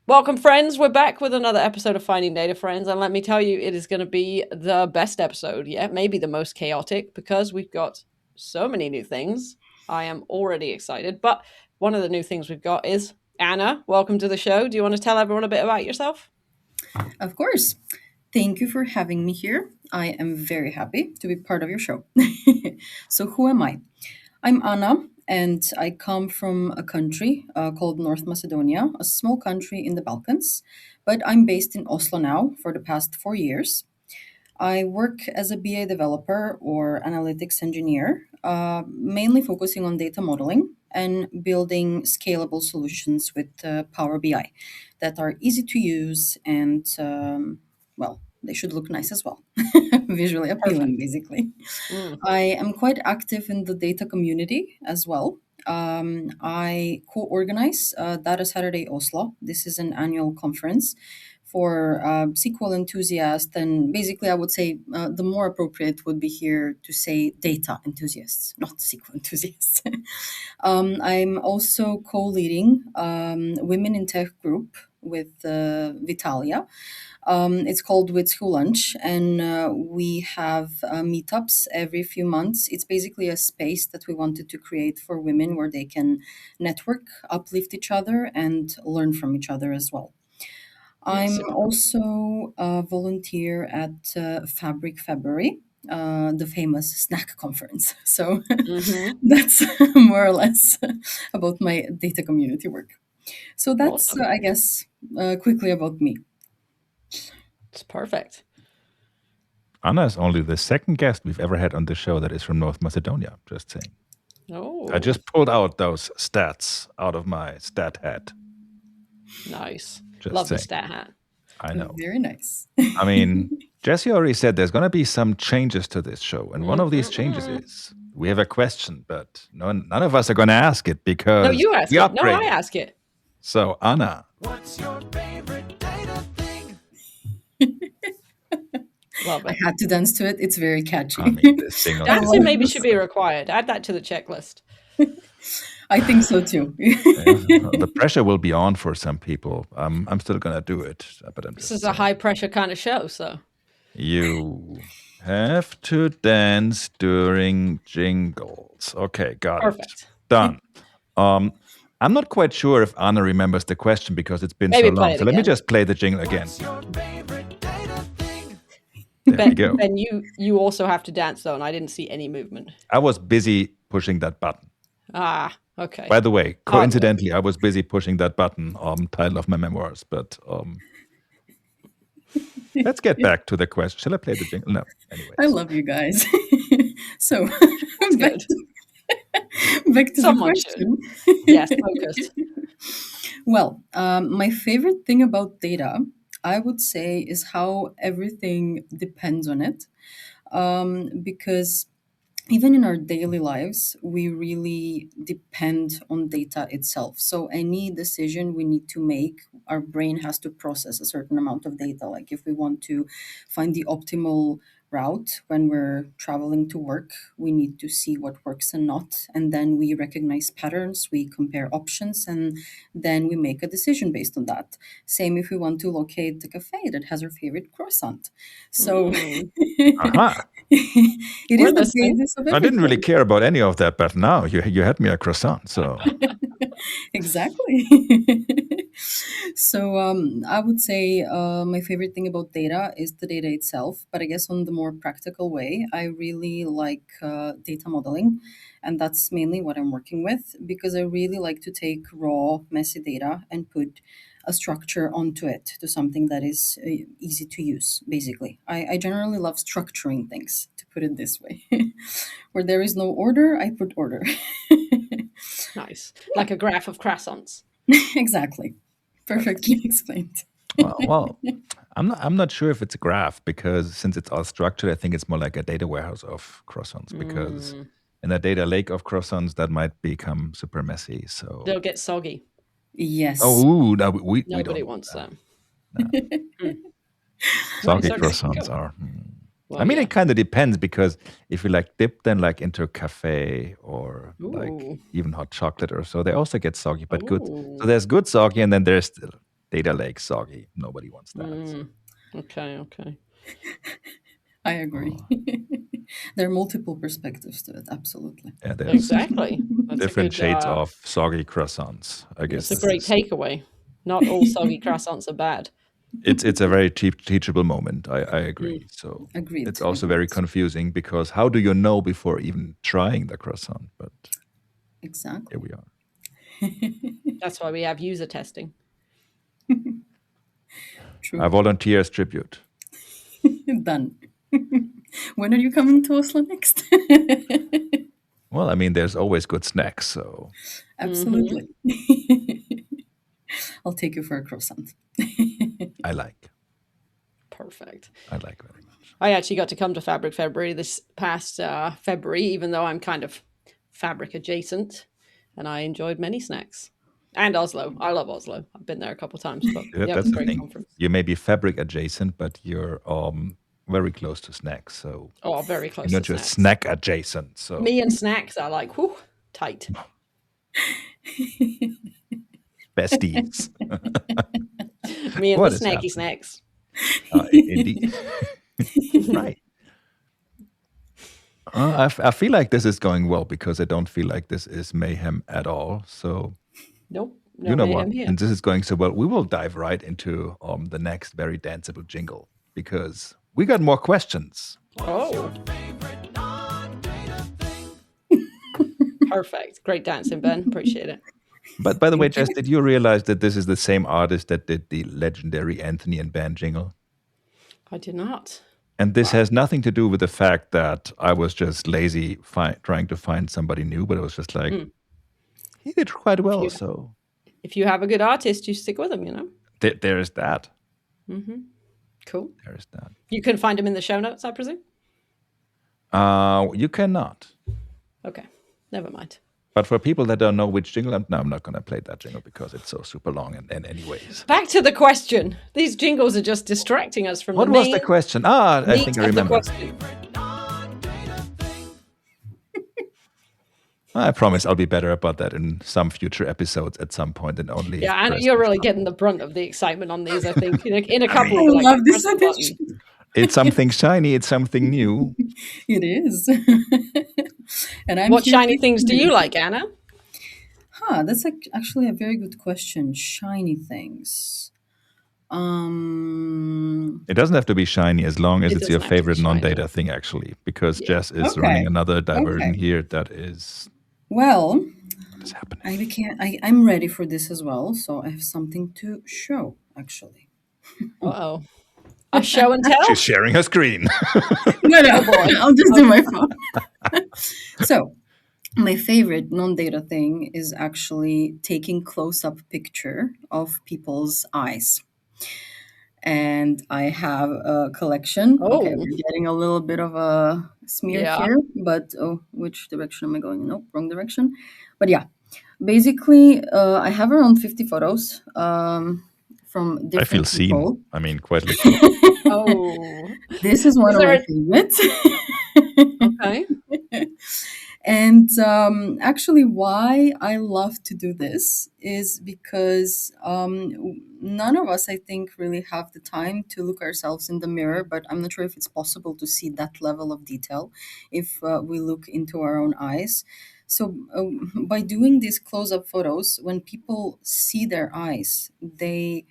Welcome, friends. We're back with another episode of Finding Data, friends. And let me tell you, it is going to be the best episode yet, maybe the most chaotic, because we've got so many new things. I am already excited. But one of the new things we've got is Anna. Welcome to the show. Do you want to tell everyone a bit about yourself? Of course. Thank you for having me here. I am very happy to be part of your show. So, who am I? I'm Anna, and I come from a country called North Macedonia, a small country in the Balkans, but I'm based in Oslo now for the past 4 years. I work as a BA developer or analytics engineer, mainly focusing on data modeling and building scalable solutions with Power BI that are easy to use and, well, they should look nice as well. Visually appealing, Perfect. basically. Mm. I am quite active in the data community as well. I co organize Data Saturday Oslo. This is an annual conference for SQL enthusiasts. And basically, I would say the more appropriate would be here to say data enthusiasts, not SQL enthusiasts. I'm also co leading Women in Tech group with Vitalia. It's called With School Lunch, and we have meetups every few months. It's basically a space that we wanted to create for women where they can network, uplift each other, and learn from each other as well. Yeah, I'm super cool. also a volunteer at Fabric February, the famous snack conference. So Hmm. that's more or less about my data community work. So that's, Awesome. I guess, quickly about me. It's perfect. Anna is only the second guest we've ever had on the show that is from North Macedonia. Just saying. I Oh, just pulled out those stats out of my stat hat. nice. Just Love the saying. stat hat. I know. Very nice. I mean, Jesse already said there's going to be some changes to this show. And one of these changes Mm-mm-mm. is we have a question, but none of us are going to ask it No, because you ask we it. No, I upgraded. ask it. So, Anna, What's your favorite data thing? Love I it. had to dance to it. It's very catchy. I mean, this thing on I Dancing love maybe this. should be required. Add that to the checklist. I think so too. the pressure will be on for some people. I'm still going to do it, but I'm This just is a saying. high pressure kind of show, so You have to dance during jingles. Okay, got it. perfect. Done. I'm not quite sure if Anna remembers the question because it's been Maybe so play long. it So let me again. just play the jingle again. What's your favorite data thing? There we Ben, go. Ben, you also have to dance though, and I didn't see any movement. I was busy pushing that button. Ah, okay. By the way, Hard work. coincidentally, I was busy pushing that button, title of my memoirs. But let's get back to the question. Shall I play the jingle? No. Anyways. I love you guys. So That's back good. back to the Someone should. question. Yes, focus. Well, my favorite thing about data, I would say, is how everything depends on it. Because even in our daily lives, we really depend on data itself. So any decision we need to make, our brain has to process a certain amount of data. Like if we want to find the optimal route when we're traveling to work, we need to see what works and not. And then we recognize patterns, we compare options, and then we make a decision based on that. Same if we want to locate the cafe that has our favorite croissant. So Mm, Aha. it we're is the listening. basis of I didn't really everything. care about any of that, but now you had me a croissant. So Exactly. So I would say my favorite thing about data is the data itself, but I guess on the more practical way, I really like data modeling, and that's mainly what I'm working with because I really like to take raw, messy data and put a structure onto it to something that is easy to use. Basically, I generally love structuring things. To put it this way, where there is no order, I put order. Nice. Like a graph of croissants. Exactly. Perfect. Perfectly explained. well, I'm not sure if it's a graph because since it's all structured, I think it's more like a data warehouse of croissants because Mm, in a data lake of croissants that might become super messy. they'll So get soggy. Yes. oh no, we don't Nobody want wants that. them. No. Mm. Soggy Nice. Okay. croissants Cool. are. I Well, mean, yeah. it kind of depends because if you like dip them like into a cafe or like Ooh. even hot chocolate or so, they also get soggy, but good. So Ooh. there's good soggy, and then there's data lake soggy. Nobody wants that. Mm. Okay. I agree. There are multiple perspectives to it. Absolutely. Yeah, there's Exactly. That's different a good, shades of soggy croissants. I guess It's a great takeaway. Not all soggy croissants are bad. it's a very teachable moment. I agree. So Agreed. it's also very confusing because how do you know before even trying the croissant? But Exactly. here we are. That's why we have user testing. True. I volunteer as tribute. Done. When are you coming to Oslo next? Well, I mean, there's always good snacks, so Absolutely. I'll take you for a croissant. I like Perfect. very much. I actually got to come to Fabric February this past February, even though I'm kind of fabric adjacent, and I enjoyed many snacks. And Oslo. I love Oslo. I've been there a couple of times, but yeah, it That's was a the great thing. conference. You may be fabric adjacent, but you're very close to snacks. So Oh, very close you're not to just snacks. snack adjacent. So Me and snacks are like, whew, tight. besties. Me and What the is snacky happening? snacks. Indeed. Right. I feel like this is going well because I don't feel like this is mayhem at all. So Nope. No you know what? mayhem here. And this is going so well. We will dive right into the next very danceable jingle because we got more questions. Oh, Favorite non-data thing. perfect. Great dancing, Ben. Appreciate it. But by the way, Jess, did you realize that this is the same artist that did the legendary Anthony and Ben jingle? I did not. And this has nothing to do with the fact that I was just lazy trying to find somebody new, but it was just like, he did quite well. you- So If you have a good artist, you stick with them, you know? there is that. Cool. There is that. You can find them in the show notes, I presume? You cannot. Okay. Never mind. But for people that don't know which jingle, I'm not going to play that jingle because it's so super long. And anyways, Back to the question. These jingles are just distracting us from what the was main the question? I meat think I of the remember. question. Non-data thing. I promise I'll be better about that in some future episodes at some point and only. Yeah, and press you're the really stop. getting the brunt of the excitement on these, I think. In a couple, I we'll be like, love this press the button. addition. It's something shiny. It's something new. It is. And I'm What here shiny to things do hear. you like, Anna? That's actually a very good question. Shiny things. It doesn't have to be shiny as long as It it's your doesn't have to be favorite shiny. non-data thing, actually, because Yeah. Jess is Okay. running another diversion Okay. here. That is Well, what is happening. I'm ready for this as well, so I have something to show, actually. Uh-oh. A show and tell? She's sharing her screen. No, I'll just do my phone. So, my favorite non-data thing is actually taking close-up picture of people's eyes. And I have a collection. Okay, Oh. we're getting a little bit of a smear Yeah. here, but which direction am I going? Nope, wrong direction. But yeah, basically, I have around 50 photos from I feel different seen. people. I mean, quite literally. Oh. This is one Is of there my favorites. Okay. And actually, why I love to do this is because none of us, I think, really have the time to look ourselves in the mirror. But I'm not sure if it's possible to see that level of detail if we look into our own eyes. So, by doing these close up photos, when people see their eyes, they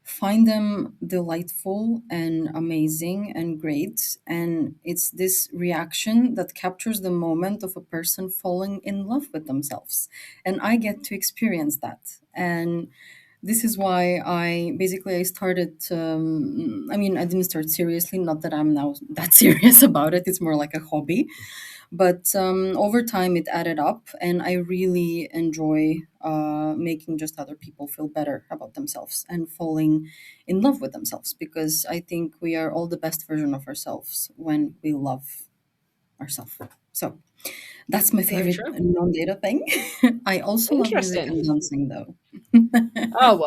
find them delightful and amazing and great. And it's this reaction that captures the moment of a person falling in love with themselves. And I get to experience that. And this is why I started. I mean, I didn't start seriously, not that I'm now that serious about it. It's more like a hobby. But over time, it added up, and I really enjoy making just other people feel better about themselves and falling in love with themselves, because I think we are all the best version of ourselves when we love ourselves. So that's my Very favorite true. non-data thing. I also love music Interesting. and dancing, though. Oh,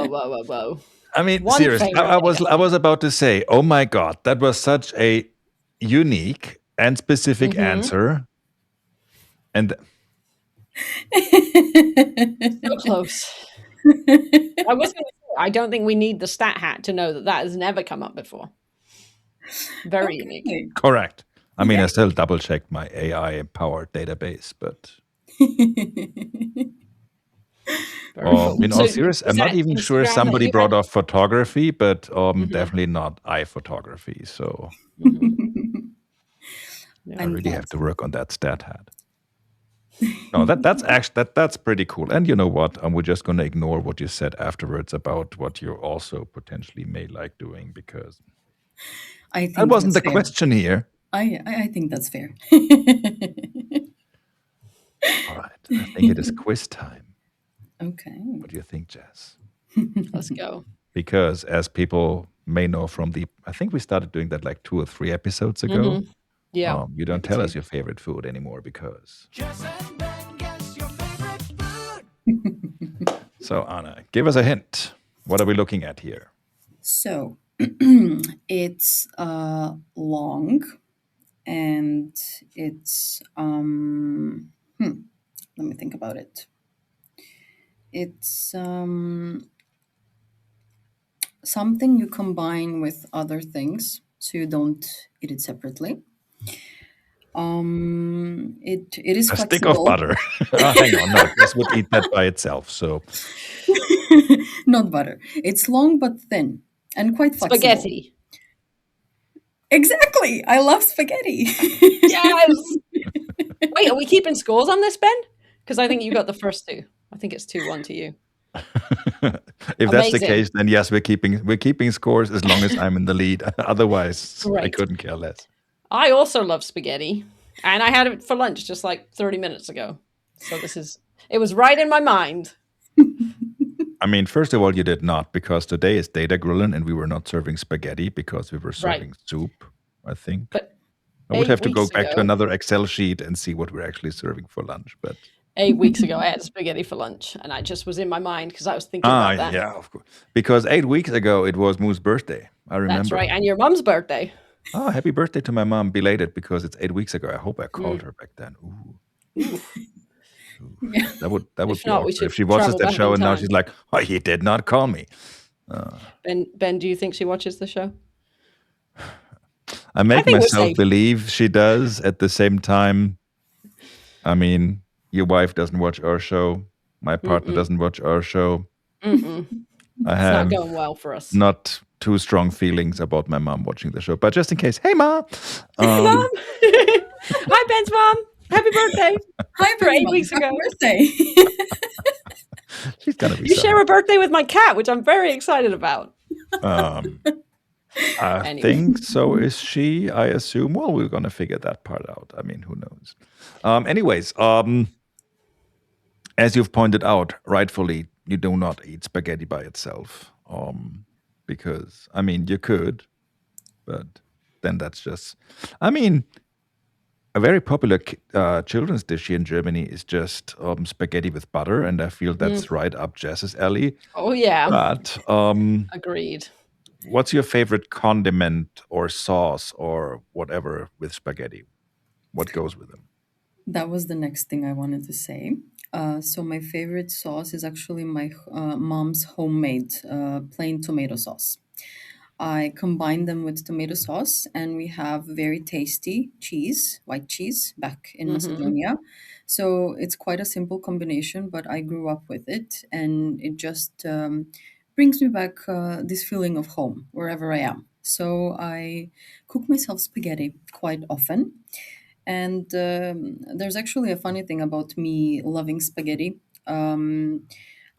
whoa. I mean, One seriously, favorite I was about to say, oh my God, that was such a unique and specific Mm-hmm. answer. And So close. I was going to say, I don't think we need the stat hat to know that that has never come up before. Very unique. Okay. Correct. I mean, Yeah. I still double checked my AI-powered database, but Very cool. in So all seriousness, I'm is not that even sure Instagram that somebody you brought had? up photography, but Mhm. definitely not eye photography. So Mhm. I I'm really glad. have to work on that stat hat. No, that's actually that's pretty cool. And you know what? We're just going to ignore what you said afterwards about what you also potentially may like doing because I that think wasn't that's the fair. question here. I think that's fair. All right, I think it is quiz time. Okay. What do you think, Jess? Let's go. Because as people may know from I think we started doing that like 2 or 3 episodes ago. Mhm. Yeah, You don't maybe tell us two. your favorite food anymore because. Jess and Ben, guess your favorite food. So Anna, give us a hint. What are we looking at here? So it's long and it's let me think about it. It's something you combine with other things so you don't eat it separately. It is A stick of flexible. butter. Hang on, no, Jess would eat that by itself. So Not butter. It's long but thin and quite flexible. Spaghetti. Exactly. I love spaghetti. Yes. Wait, are we keeping scores on this, Ben? Because I think you got the first two. I think it's 2-1 to you. if that's the Amazing. case, then yes, we're keeping scores as long as I'm in the lead. Otherwise, I Great. couldn't care less. I also love spaghetti, and I had it for lunch just like 30 minutes ago. So it was right in my mind. I mean, first of all, you did not because today is Data Grillen and we were not serving spaghetti because we were Right. serving soup, I think. But I would 8 have to go weeks back to ago, another Excel sheet and see what we're actually serving for lunch. But 8 weeks ago, I had spaghetti for lunch, and I just was in my mind because I was thinking about that. yeah, of course. Because 8 weeks ago it was Moo's birthday. I remember. That's right, and your mum's birthday. Oh, happy birthday to my mom, belated because it's 8 weeks ago. I hope I called her back then. Ooh, Oof. Yeah. that would If be not, we awkward should if she watches travel that back show in and now time. she's like, "Oh, he did not call me." Ben, do you think she watches the show? I make think we're myself safe. believe she does. At the same time, I mean, your wife doesn't watch our show. My partner doesn't watch our show. Mm-mm. I It's have not going well for us. not too strong feelings about my mom watching the show. But just in case, hey, Ma. Mom! Hi, Ben's mom! Happy birthday! Hi, For 8 everyone. weeks Happy ago. birthday. She's gonna be You so share a birthday with my cat, which I'm very excited about. happy. I Anyway. think so is she, I assume. Well, we're going to figure that part out. I mean, who knows? Anyways, as you've pointed out, rightfully, you do not eat spaghetti by itself. Because, I mean, you could, but then that's just, I mean, a very popular children's dish here in Germany is just spaghetti with butter, and I feel that's right up Jess's alley. Oh, yeah. But Agreed. what's your favorite condiment or sauce or whatever with spaghetti? What goes with them? That was the next thing I wanted to say. So my favorite sauce is actually my mom's homemade plain tomato sauce. I combine them with tomato sauce, and we have very tasty cheese, white cheese, back in Macedonia. So it's quite a simple combination, but I grew up with it, and it just brings me back this feeling of home wherever I am. So I cook myself spaghetti quite often. And there's actually a funny thing about me loving spaghetti. Um,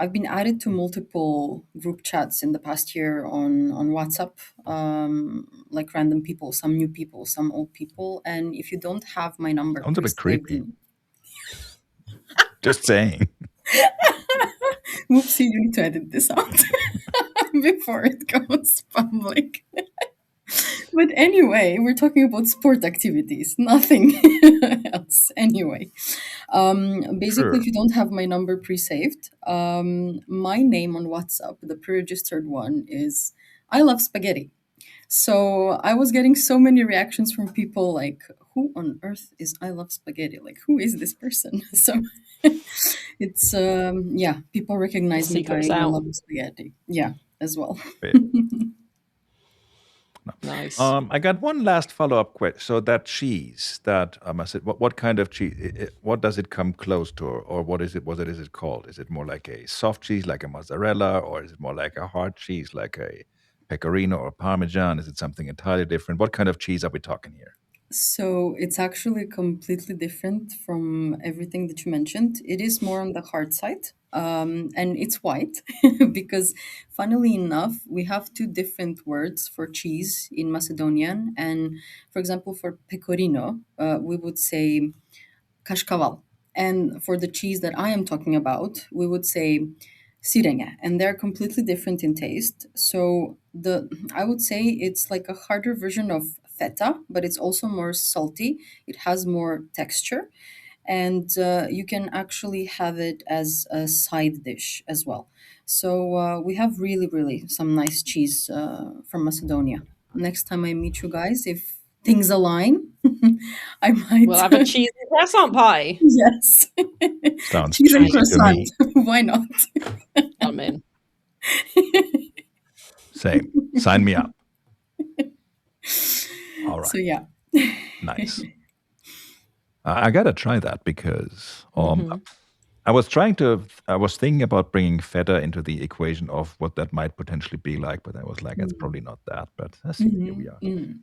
I've been added to multiple group chats in the past year on WhatsApp, like random people, some new people, some old people. And if you don't have my number Sounds a bit pre-saved, creepy. Just saying. whoopsie, you need to edit this out before it goes public. But anyway, we're talking about sport activities, nothing else. Anyway, basically, Sure. if you don't have my number pre-saved, my name on WhatsApp, the pre-registered one, is I love spaghetti. So I was getting so many reactions from people like, "Who on earth is I love spaghetti? Like, who is this person?" So it's yeah, people The recognize me by secret's my out. love of spaghetti. Yeah. as well. Nice. I got one last follow-up question. So that cheese, that I said, what kind of cheese? What does it come close to, or what is it? What is it called? Is it more like a soft cheese, like a mozzarella, or is it more like a hard cheese, like a pecorino or parmesan? Is it something entirely different? What kind of cheese are we talking here? So it's actually completely different from everything that you mentioned. It is more on the hard side, and it's white because, funnily enough, we have two different words for cheese in Macedonian. And for example, for pecorino, we would say kashkaval, and for the cheese that I am talking about, we would say sirenge, and they're completely different in taste. So the I would say it's like a harder version of feta, but it's also more salty. It has more texture, and you can actually have it as a side dish as well. So we have really, really some nice cheese from Macedonia. Next time I meet you guys, if things align, I might. We'll have a cheesy croissant pie. Yes. Sounds Cheese and cheesy to croissant. me. Why not? I'm in. Same. Sign me up. All right. So yeah. Nice. I gotta try that because Mhm. I was thinking about bringing feta into the equation of what that might potentially be like, but I was like, it's probably not that. But let's see, here we are.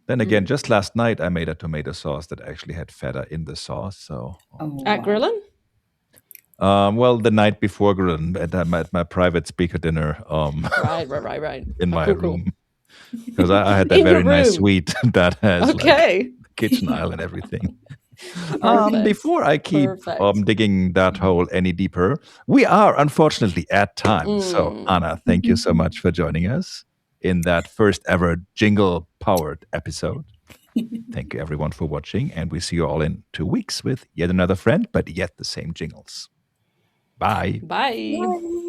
Then again, just last night I made a tomato sauce that actually had feta in the sauce. So, Oh, At wow. Grillen? well, the night before grilling at my private speaker dinner Right. in Oh, my cool. room because I had that In your very nice room. suite that has like Okay. kitchen aisle and everything. Perfect. Before I keep Perfect. digging that hole any deeper, we are unfortunately at time. So, Anna, thank you so much for joining us in that first ever jingle powered episode. Thank you, everyone, for watching. And we see you all in 2 weeks with yet another friend, but yet the same jingles. Bye. Bye. Bye.